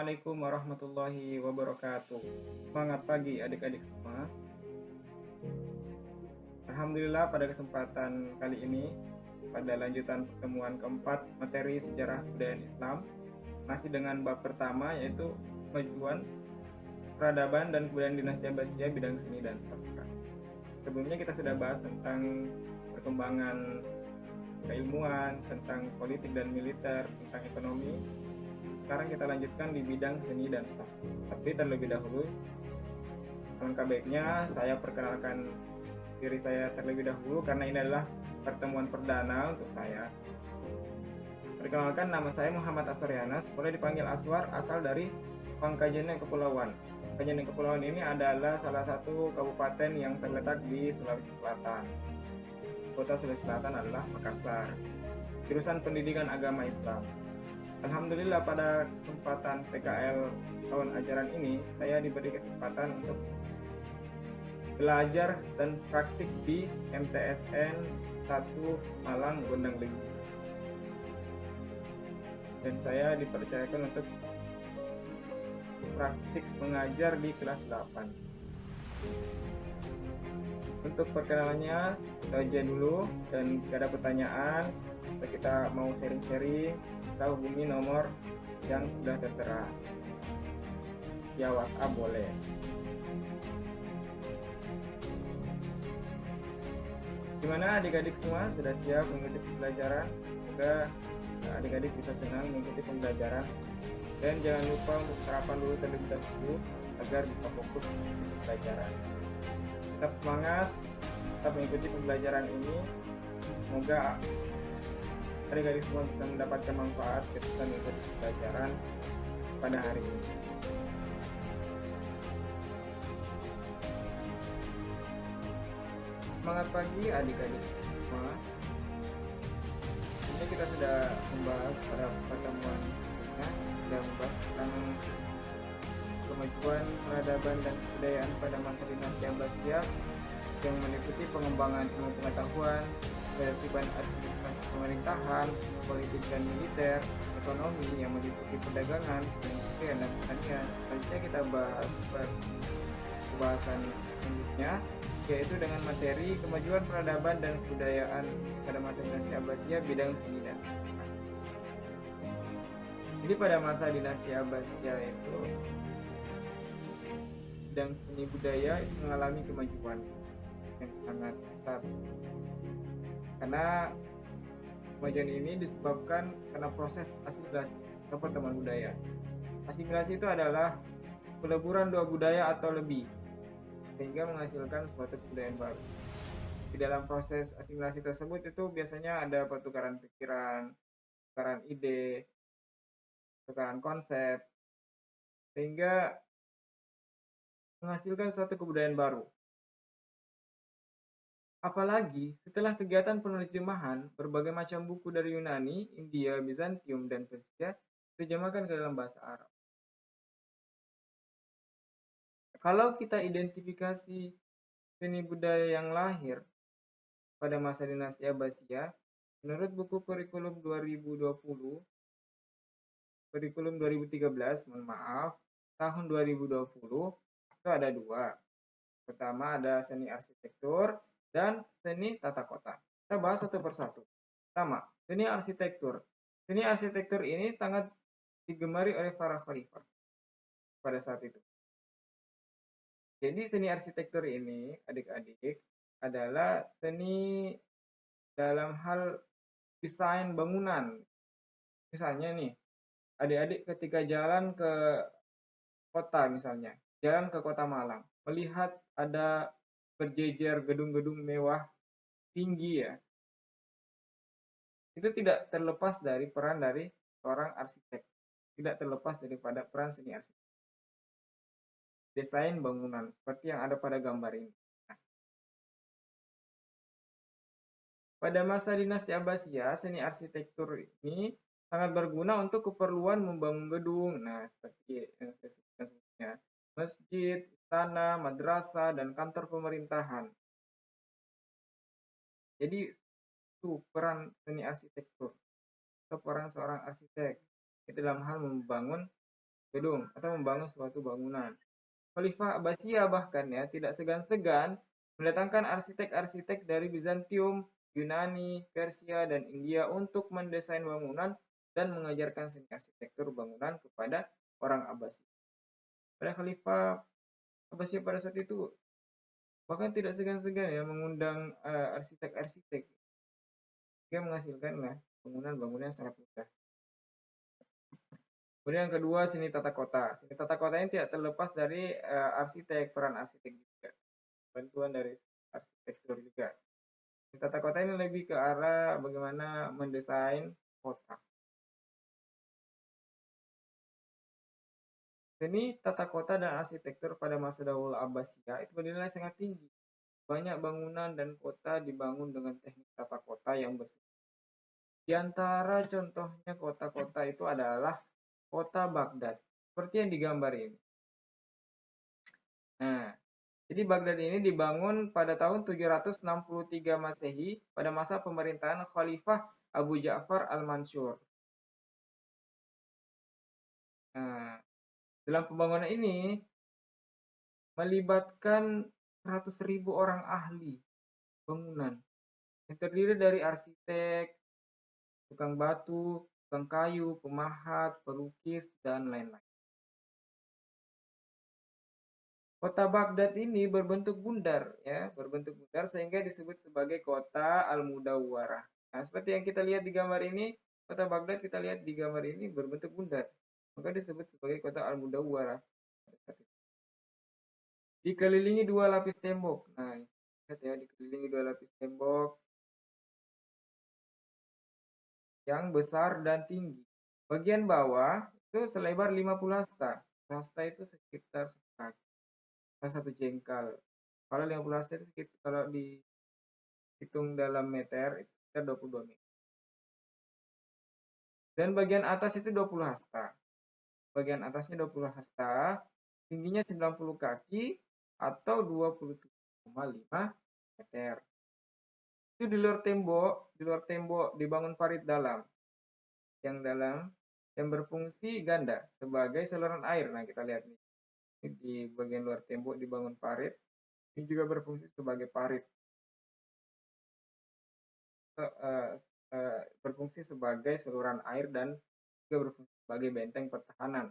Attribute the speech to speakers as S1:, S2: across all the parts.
S1: Assalamualaikum warahmatullahi wabarakatuh. Semangat pagi adik-adik semua. Alhamdulillah pada kesempatan kali ini, pada lanjutan pertemuan keempat materi sejarah budaya Islam, masih dengan bab pertama yaitu kemajuan, peradaban dan kebudayaan dinasti Abbasiyah bidang seni dan sastra. Sebelumnya kita sudah bahas tentang perkembangan keilmuan, tentang politik dan militer, tentang ekonomi. Sekarang kita lanjutkan di bidang seni dan sastra. Tapi terlebih dahulu, alangkah baiknya saya perkenalkan diri saya terlebih dahulu karena ini adalah pertemuan perdana untuk saya. Perkenalkan, nama saya Muhammad Aswaryanas, boleh dipanggil Aswar, asal dari Pangkajeneng Kepulauan. Pangkajeneng Kepulauan ini adalah salah satu kabupaten yang terletak di Sulawesi Selatan. Kota Sulawesi Selatan adalah Makassar. Jurusan Pendidikan Agama Islam. Alhamdulillah pada kesempatan PKL tahun ajaran ini saya diberi kesempatan untuk belajar dan praktik di MTSN 1 Malang Gondang Legi. Dan saya dipercayakan untuk praktik mengajar di kelas 8. Untuk perkenalannya kita aja dulu, dan jika ada pertanyaan atau kita mau sharing-sharing, kita hubungi nomor yang sudah tertera. Ya, WhatsApp boleh. Gimana adik-adik semua, sudah siap mengikuti pembelajaran? Semoga adik-adik bisa senang mengikuti pembelajaran. Dan jangan lupa untuk sarapan dulu terlebih dahulu agar bisa fokus mengikuti pembelajaran. Tetap semangat, tetap mengikuti pembelajaran ini. Semoga adik-adik semua bisa mendapatkan manfaat ketika mengikuti pembelajaran pada hari ini. Semangat pagi adik-adik semua. Ini kita sudah membahas pada pertemuan sebelumnya, sudah membahas tentang kemajuan peradaban dan kebudayaan pada masa dinasti Abbasiyah yang meliputi pengembangan ilmu pengetahuan, ketertiban administrasi pemerintahan, politik dan militer, ekonomi yang meliputi perdagangan, perindustrian dan pertanian. Selanjutnya kita bahas pembahasan selanjutnya, yaitu dengan materi kemajuan peradaban dan kebudayaan pada masa dinasti Abbasiyah bidang seni dan sastra. Jadi pada masa dinasti Abbasiyah itu bidang seni budaya itu mengalami kemajuan yang sangat besar, karena kemajuan ini disebabkan karena proses asimilasi atau pertemuan budaya. Asimilasi itu adalah peleburan dua budaya atau lebih sehingga menghasilkan suatu kebudayaan baru. Di dalam proses asimilasi tersebut itu biasanya ada pertukaran pikiran, pertukaran ide, pertukaran konsep, sehingga menghasilkan suatu kebudayaan baru. Apalagi setelah kegiatan penerjemahan berbagai macam buku dari Yunani, India, Bizantium, dan Persia diterjemahkan ke dalam bahasa Arab. Kalau kita identifikasi seni budaya yang lahir pada masa dinasti Abbasiyah, menurut buku kurikulum 2020, kurikulum 2013, tahun 2020 itu ada dua. Pertama ada seni arsitektur dan seni tata kota. Kita bahas satu persatu. Pertama, seni arsitektur. Seni arsitektur ini sangat digemari oleh para khalifah pada saat itu. Jadi seni arsitektur ini, adik-adik, adalah seni dalam hal desain bangunan. Misalnya nih, adik-adik ketika jalan ke kota misalnya, jalan ke kota Malang, melihat ada berjejer gedung-gedung mewah tinggi ya, itu tidak terlepas dari peran dari seorang arsitek, tidak terlepas daripada peran seni arsitek. Desain bangunan seperti yang ada pada gambar ini. Nah, pada masa dinasti Abbasiyah, seni arsitektur ini sangat berguna untuk keperluan membangun gedung. Nah, seperti yang saya sebutkan sebelumnya, masjid, istana, madrasah, dan kantor pemerintahan. Jadi itu peran seni arsitektur atau peran seorang arsitek dalam hal membangun gedung atau membangun suatu bangunan. Khalifah Abbasiyah bahkan ya tidak segan-segan mendatangkan arsitek-arsitek dari Bizantium, Yunani, Persia, dan India untuk mendesain bangunan dan mengajarkan seni arsitektur bangunan kepada orang Abbasiyah. Pada Khalifah Abbasiyah pada saat itu bahkan tidak segan-segan ya mengundang arsitek-arsitek yang menghasilkan bangunan-bangunan yang sangat mudah. Kemudian yang kedua, seni tata kota. Seni tata kota ini tidak terlepas dari arsitek, peran arsitek juga. Bantuan dari arsitektur juga. Seni tata kota ini lebih ke arah bagaimana mendesain kota. Seni tata kota dan arsitektur pada masa dahulu Abbasiyah itu bernilai sangat tinggi. Banyak bangunan dan kota dibangun dengan teknik tata kota yang bersih. Di antara contohnya kota-kota itu adalah kota Baghdad, seperti yang digambar ini. Nah, jadi Baghdad ini dibangun pada tahun 763 Masehi pada masa pemerintahan Khalifah Abu Ja'far al-Mansur. Nah, dalam pembangunan ini melibatkan 100.000 orang ahli bangunan yang terdiri dari arsitek, tukang batu, tukang kayu, pemahat, pelukis, dan lain-lain. Kota Baghdad ini berbentuk bundar sehingga disebut sebagai kota Al-Mudawwarah. Nah, seperti yang kita lihat di gambar ini, kota Baghdad kita lihat di gambar ini berbentuk bundar, maka disebut sebagai kota Al-Mudawwarah. Dikelilingi dua lapis tembok. Nah, lihat ya, dikelilingi dua lapis tembok yang besar dan tinggi. Bagian bawah itu selebar 50 hasta. Hasta itu sekitar satu jengkal. Kalau 50 hasta itu sekitar, kalau dihitung dalam meter itu sekitar 22 meter. Dan bagian atas itu 20 hasta. Bagian atasnya 20 hasta, tingginya 90 kaki atau 27,5 meter. Itu di luar tembok dibangun parit dalam. Yang berfungsi ganda sebagai saluran air. Nah, kita lihat nih. Di bagian luar tembok dibangun parit. Ini juga berfungsi sebagai parit. Berfungsi sebagai saluran air dan juga berfungsi sebagai benteng pertahanan.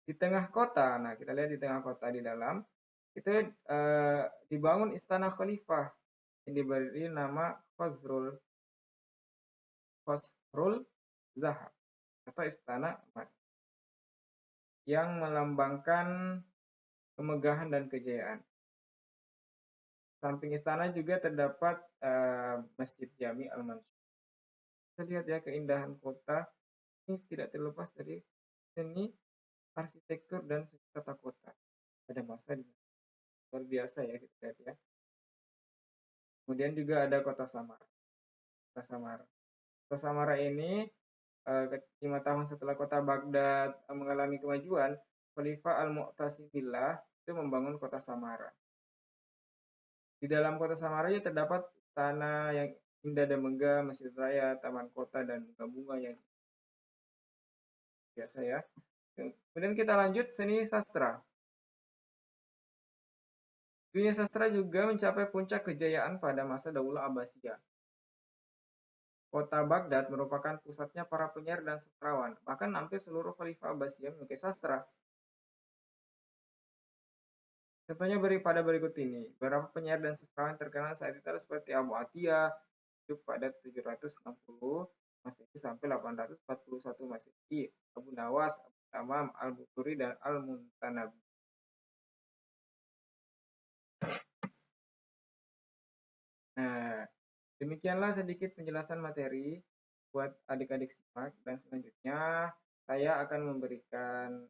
S1: Di tengah kota, nah kita lihat di tengah kota di dalam, itu dibangun istana khalifah yang diberi nama Khosrul Zahab atau istana emas yang melambangkan kemegahan dan kejayaan. Samping istana juga terdapat Masjid Jami Al-Mansur. Kita lihat ya keindahan kota ini tidak terlepas dari seni arsitektur dan seni tata kota pada masa luar biasa ya kita lihat ya. Kemudian juga ada kota Samara. Kota Samara ini 5 tahun setelah kota Baghdad mengalami kemajuan, Khalifah Al-Mu'tasim Billah itu membangun kota Samara. Di dalam kota Samara terdapat istana yang indah dan megah, masjid raya, taman kota, dan bunga-bunga yang biasa ya. Kemudian kita lanjut seni sastra. Dunia sastra juga mencapai puncak kejayaan pada masa Daulah Abbasiyah. Kota Baghdad merupakan pusatnya para penyair dan sastrawan. Bahkan hampir seluruh Khalifah Abbasiyah menyukai sastra. Contohnya pada berikut ini. Beberapa penyair dan sastrawan terkenal saat itu seperti Abu Atiyah, hidup pada 760 Masehi sampai 841 Masehi. Abu Nawas, Abu Tamam, Al-Buturi, dan Al-Muntanabi. Nah, demikianlah sedikit penjelasan materi buat adik-adik simak, dan selanjutnya saya akan memberikan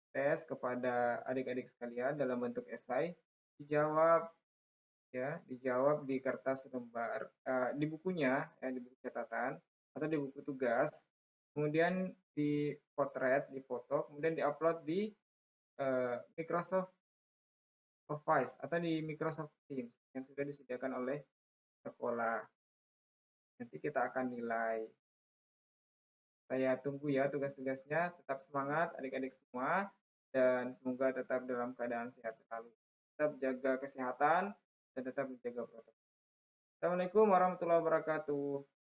S1: tes kepada adik-adik sekalian dalam bentuk esai. Dijawab di kertas lembar, di bukunya ya, di buku catatan atau di buku tugas, kemudian dipotret, difoto, kemudian diupload di Microsoft Office atau di Microsoft Teams yang sudah disediakan oleh sekolah. Nanti kita akan nilai. Saya tunggu ya tugas-tugasnya, tetap semangat adik-adik semua, dan semoga tetap dalam keadaan sehat selalu. Tetap jaga kesehatan dan tetap menjaga protokol. Assalamualaikum warahmatullahi wabarakatuh.